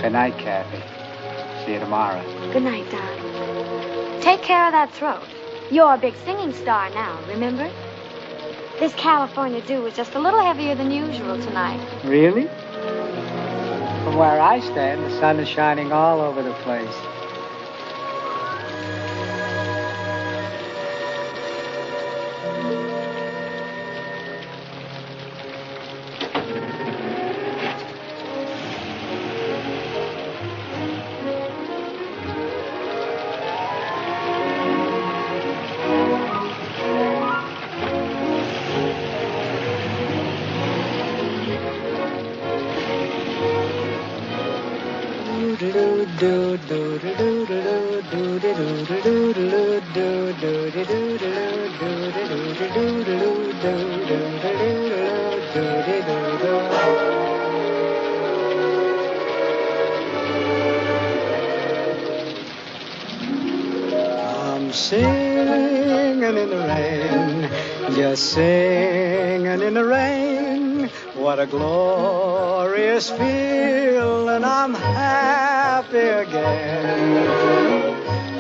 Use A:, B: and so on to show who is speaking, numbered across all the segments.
A: Good night, Kathy. See you tomorrow.
B: Good night, darling. Take care of that throat. You're a big singing star now, remember? This California dew was just a little heavier than usual tonight.
A: Really? From where I stand, the sun is shining all over the place. I'm singing in the rain, just singing in the rain. What a glorious feeling, I'm happy again.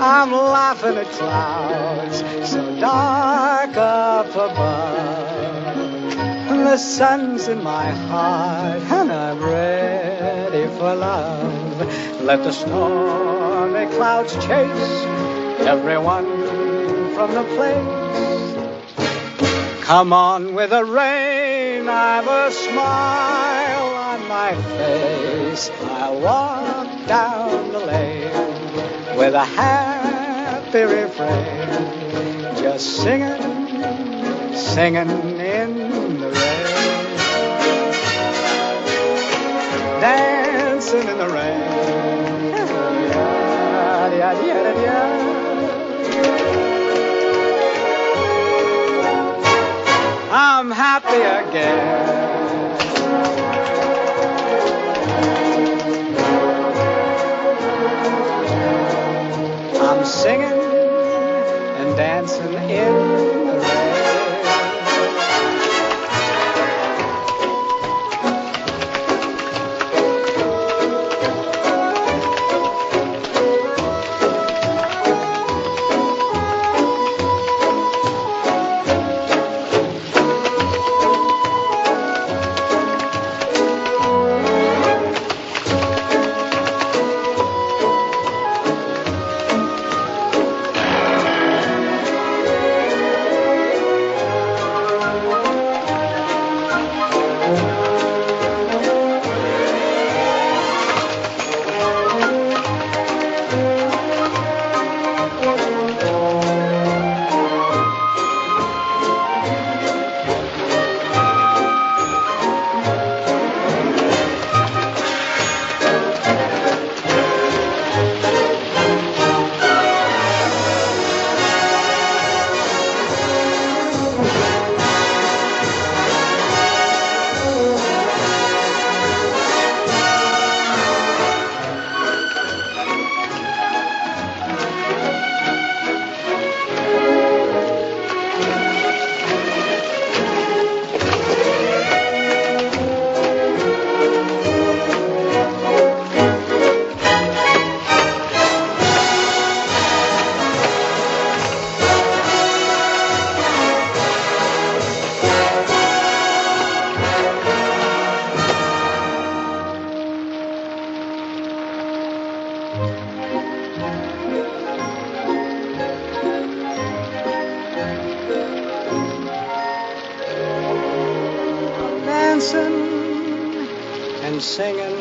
A: I'm laughing at clouds so dark up above. The sun's in my heart and I'm ready for love. Let the stormy clouds chase everyone from the place. Come on with the rain, I've a smile on my face. I walk down the lane with a happy refrain, just singing, singing in the rain, dancing in the rain. I'm happy again. I'm singing and dancing in the rain. Dancing and singing